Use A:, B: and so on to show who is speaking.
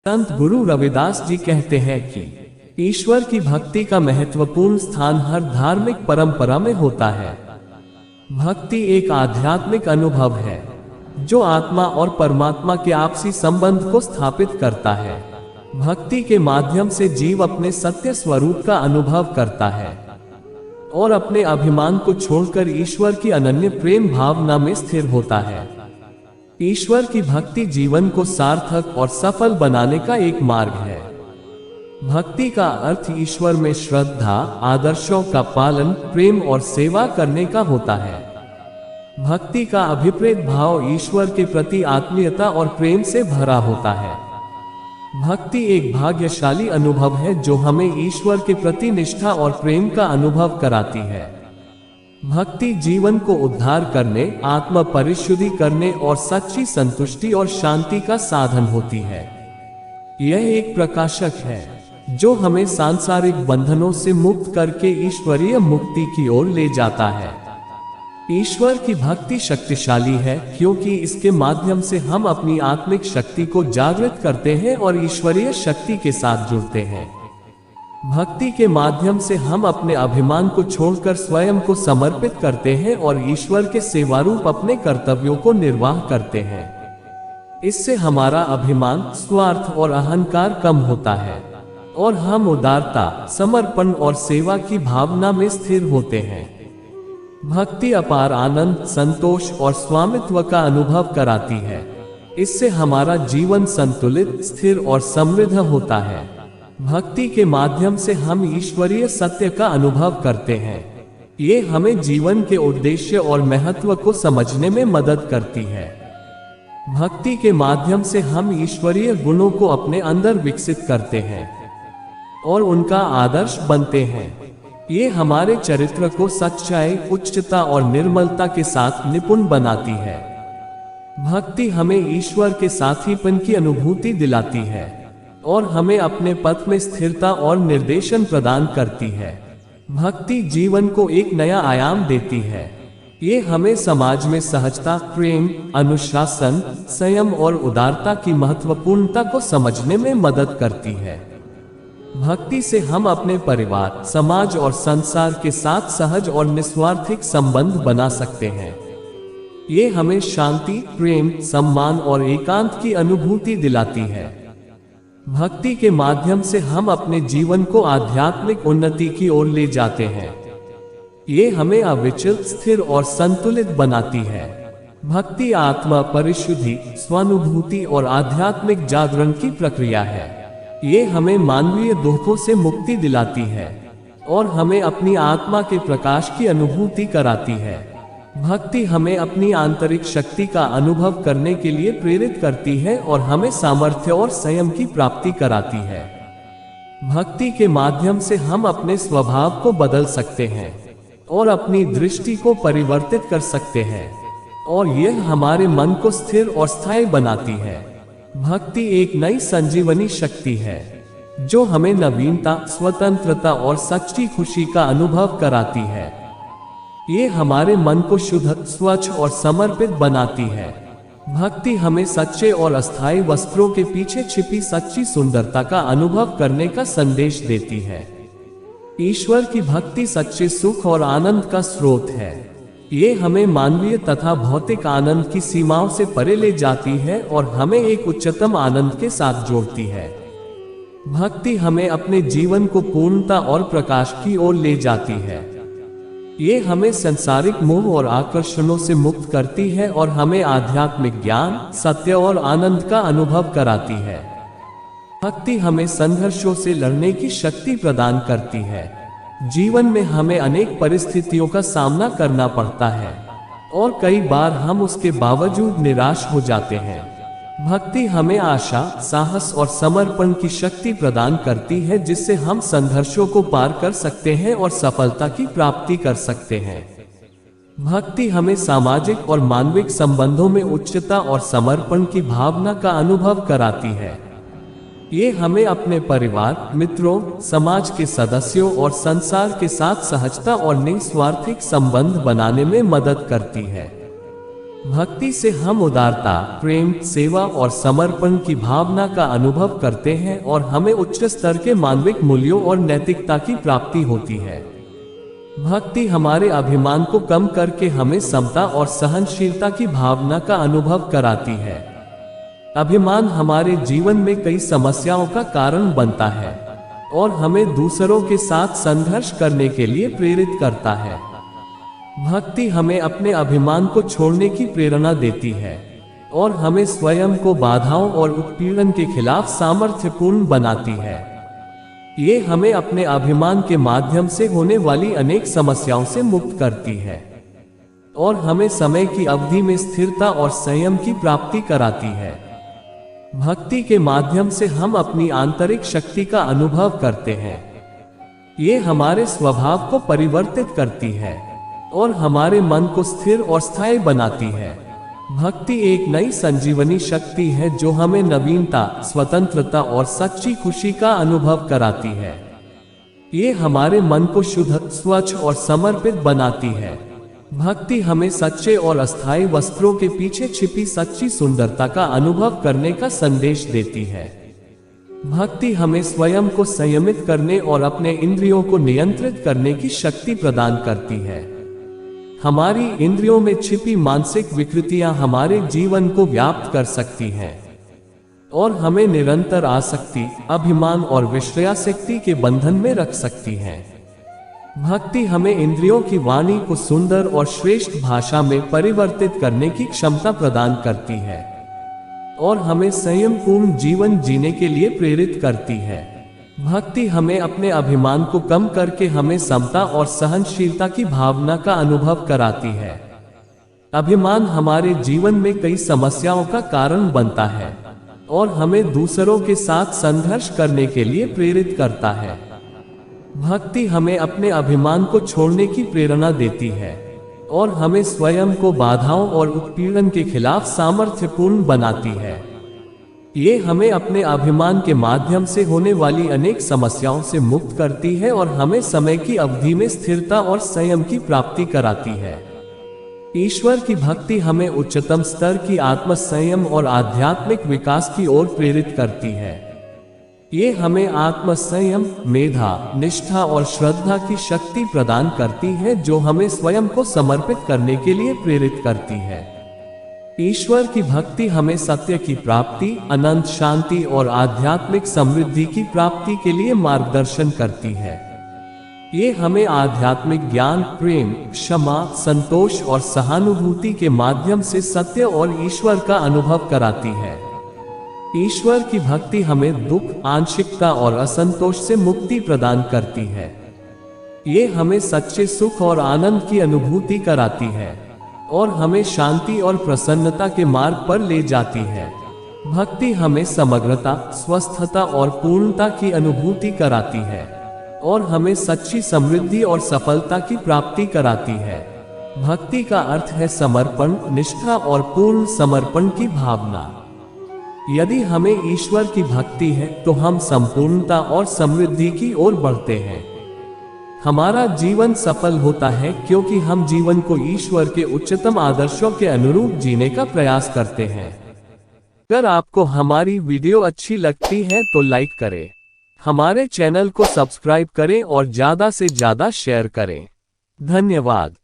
A: संत गुरु रविदास जी कहते हैं कि ईश्वर की भक्ति का महत्वपूर्ण स्थान हर धार्मिक परंपरा में होता है। भक्ति एक आध्यात्मिक अनुभव है जो आत्मा और परमात्मा के आपसी संबंध को स्थापित करता है। भक्ति के माध्यम से जीव अपने सत्य स्वरूप का अनुभव करता है और अपने अभिमान को छोड़कर ईश्वर की अनन्य प्रेम भावना में स्थिर होता है। ईश्वर की भक्ति जीवन को सार्थक और सफल बनाने का एक मार्ग है। भक्ति का अर्थ ईश्वर में श्रद्धा, आदर्शों का पालन, प्रेम और सेवा करने का होता है। भक्ति का अभिप्रेत भाव ईश्वर के प्रति आत्मीयता और प्रेम से भरा होता है। भक्ति एक भाग्यशाली अनुभव है जो हमें ईश्वर के प्रति निष्ठा और प्रेम का अनुभव कराती है। भक्ति जीवन को उद्धार करने, आत्म परिशुद्धि करने और सच्ची संतुष्टि और शांति का साधन होती है। यह एक प्रकाशक है जो हमें सांसारिक बंधनों से मुक्त करके ईश्वरीय मुक्ति की ओर ले जाता है। ईश्वर की भक्ति शक्तिशाली है क्योंकि इसके माध्यम से हम अपनी आत्मिक शक्ति को जागृत करते हैं और ईश्वरीय शक्ति के साथ जुड़ते हैं। भक्ति के माध्यम से हम अपने अभिमान को छोड़कर स्वयं को समर्पित करते हैं और ईश्वर के सेवारूप अपने कर्तव्यों को निर्वाह करते हैं। इससे हमारा अभिमान, स्वार्थ और अहंकार कम होता है और हम उदारता, समर्पण और सेवा की भावना में स्थिर होते हैं। भक्ति अपार आनंद, संतोष और स्वामित्व का अनुभव कराती है। इससे हमारा जीवन संतुलित, स्थिर और समृद्ध होता है। भक्ति के माध्यम से हम ईश्वरीय सत्य का अनुभव करते हैं। ये हमें जीवन के उद्देश्य और महत्व को समझने में मदद करती है। भक्ति के माध्यम से हम ईश्वरीय गुणों को अपने अंदर विकसित करते हैं और उनका आदर्श बनते हैं। ये हमारे चरित्र को सच्चाई, उच्चता और निर्मलता के साथ निपुण बनाती है। भक्ति हमें ईश्वर के साथीपन की अनुभूति दिलाती है और हमें अपने पथ में स्थिरता और निर्देशन प्रदान करती है। भक्ति जीवन को एक नया आयाम देती है। ये हमें समाज में सहजता, प्रेम, अनुशासन, संयम और उदारता की महत्वपूर्णता को समझने में मदद करती है। भक्ति से हम अपने परिवार, समाज और संसार के साथ सहज और निस्वार्थिक संबंध बना सकते हैं। ये हमें शांति, प्रेम, सम्मान और एकांत की अनुभूति दिलाती है। भक्ति के माध्यम से हम अपने जीवन को आध्यात्मिक उन्नति की ओर ले जाते हैं। ये हमें अविचल, स्थिर और संतुलित बनाती है। भक्ति आत्मा परिशुद्धि, स्वानुभूति और आध्यात्मिक जागरण की प्रक्रिया है। ये हमें मानवीय दुखों से मुक्ति दिलाती है और हमें अपनी आत्मा के प्रकाश की अनुभूति कराती है। भक्ति हमें अपनी आंतरिक शक्ति का अनुभव करने के लिए प्रेरित करती है और हमें सामर्थ्य और संयम की प्राप्ति कराती है। भक्ति के माध्यम से हम अपने स्वभाव को बदल सकते हैं और अपनी दृष्टि को परिवर्तित कर सकते हैं और यह हमारे मन को स्थिर और स्थायी बनाती है। भक्ति एक नई संजीवनी शक्ति है जो हमें नवीनता, स्वतंत्रता और सच्ची खुशी का अनुभव कराती है। ये हमारे मन को शुद्ध, स्वच्छ और समर्पित बनाती है। भक्ति हमें सच्चे और अस्थायी वस्त्रों के पीछे छिपी सच्ची सुंदरता का अनुभव करने का संदेश देती है। ईश्वर की भक्ति सच्चे सुख और आनंद का स्रोत है। ये हमें मानवीय तथा भौतिक आनंद की सीमाओं से परे ले जाती है और हमें एक उच्चतम आनंद के साथ जोड़ती है। भक्ति हमें अपने जीवन को पूर्णता और प्रकाश की ओर ले जाती है। ये हमें सांसारिक मोह और आकर्षणों से मुक्त करती है और हमें आध्यात्मिक ज्ञान, सत्य और आनंद का अनुभव कराती है। भक्ति हमें संघर्षों से लड़ने की शक्ति प्रदान करती है। जीवन में हमें अनेक परिस्थितियों का सामना करना पड़ता है और कई बार हम उसके बावजूद निराश हो जाते हैं। भक्ति हमें आशा, साहस और समर्पण की शक्ति प्रदान करती है जिससे हम संघर्षों को पार कर सकते हैं और सफलता की प्राप्ति कर सकते हैं। भक्ति हमें सामाजिक और मानविक संबंधों में उच्चता और समर्पण की भावना का अनुभव कराती है। ये हमें अपने परिवार, मित्रों, समाज के सदस्यों और संसार के साथ सहजता और निस्वार्थिक संबंध बनाने में मदद करती है। भक्ति से हम उदारता, प्रेम, सेवा और समर्पण की भावना का अनुभव करते हैं और हमें उच्च स्तर के मानविक मूल्यों और नैतिकता की प्राप्ति होती है। भक्ति हमारे अभिमान को कम करके हमें समता और सहनशीलता की भावना का अनुभव कराती है। अभिमान हमारे जीवन में कई समस्याओं का कारण बनता है और हमें दूसरों के साथ संघर्ष करने के लिए प्रेरित करता है। भक्ति हमें अपने अभिमान को छोड़ने की प्रेरणा देती है और हमें स्वयं को बाधाओं और उत्पीड़न के खिलाफ सामर्थ्यपूर्ण बनाती है। ये हमें अपने अभिमान के माध्यम से होने वाली अनेक समस्याओं से मुक्त करती है और हमें समय की अवधि में स्थिरता और संयम की प्राप्ति कराती है। भक्ति के माध्यम से हम अपनी आंतरिक शक्ति का अनुभव करते हैं। ये हमारे स्वभाव को परिवर्तित करती है और हमारे मन को स्थिर और स्थायी बनाती है। भक्ति एक नई संजीवनी शक्ति है जो हमें नवीनता, स्वतंत्रता और सच्ची खुशी का अनुभव कराती है। ये हमारे मन को शुद्ध, स्वच्छ और समर्पित बनाती है। भक्ति हमें सच्चे और अस्थायी वस्त्रों के पीछे छिपी सच्ची सुंदरता का अनुभव करने का संदेश देती है। भक्ति हमें स्वयं को संयमित करने और अपने इंद्रियों को नियंत्रित करने की शक्ति प्रदान करती है। हमारी इंद्रियों में छिपी मानसिक विकृतियां हमारे जीवन को व्याप्त कर सकती हैं और हमें निरंतर आसक्ति, अभिमान और विषयासक्ति के बंधन में रख सकती हैं। भक्ति हमें इंद्रियों की वाणी को सुंदर और श्रेष्ठ भाषा में परिवर्तित करने की क्षमता प्रदान करती है और हमें संयमपूर्ण जीवन जीने के लिए प्रेरित करती है। भक्ति हमें अपने अभिमान को कम करके हमें समता और सहनशीलता की भावना का अनुभव कराती है। अभिमान हमारे जीवन में कई समस्याओं का कारण बनता है और हमें दूसरों के साथ संघर्ष करने के लिए प्रेरित करता है। भक्ति हमें अपने अभिमान को छोड़ने की प्रेरणा देती है और हमें स्वयं को बाधाओं और उत्पीड़न के खिलाफ सामर्थ्यपूर्ण बनाती है। ये हमें अपने अभिमान के माध्यम से होने वाली अनेक समस्याओं से मुक्त करती है और हमें समय की अवधि में स्थिरता और संयम की प्राप्ति कराती है। ईश्वर की भक्ति हमें उच्चतम स्तर की आत्म संयम और आध्यात्मिक विकास की ओर प्रेरित करती है। ये हमें आत्म संयम, मेधा, निष्ठा और श्रद्धा की शक्ति प्रदान करती है जो हमें स्वयं को समर्पित करने के लिए प्रेरित करती है। ईश्वर की भक्ति हमें सत्य की प्राप्ति, अनंत शांति और आध्यात्मिक समृद्धि की प्राप्ति के लिए मार्गदर्शन करती है। ये हमें आध्यात्मिक ज्ञान, प्रेम, क्षमा, संतोष और सहानुभूति के माध्यम से सत्य और ईश्वर का अनुभव कराती है। ईश्वर की भक्ति हमें दुख, आंशिकता और असंतोष से मुक्ति प्रदान करती है। ये हमें सच्चे सुख और आनंद की अनुभूति कराती है और हमें शांति और प्रसन्नता के मार्ग पर ले जाती है। भक्ति हमें समग्रता, स्वस्थता और पूर्णता की अनुभूति कराती है और हमें सच्ची समृद्धि और सफलता की प्राप्ति कराती है। भक्ति का अर्थ है समर्पण, निष्ठा और पूर्ण समर्पण की भावना। यदि हमें ईश्वर की भक्ति है तो हम संपूर्णता और समृद्धि की ओर बढ़ते हैं। हमारा जीवन सफल होता है क्योंकि हम जीवन को ईश्वर के उच्चतम आदर्शों के अनुरूप जीने का प्रयास करते हैं। अगर आपको हमारी वीडियो अच्छी लगती है तो लाइक करें, हमारे चैनल को सब्सक्राइब करें और ज्यादा से ज्यादा शेयर करें। धन्यवाद।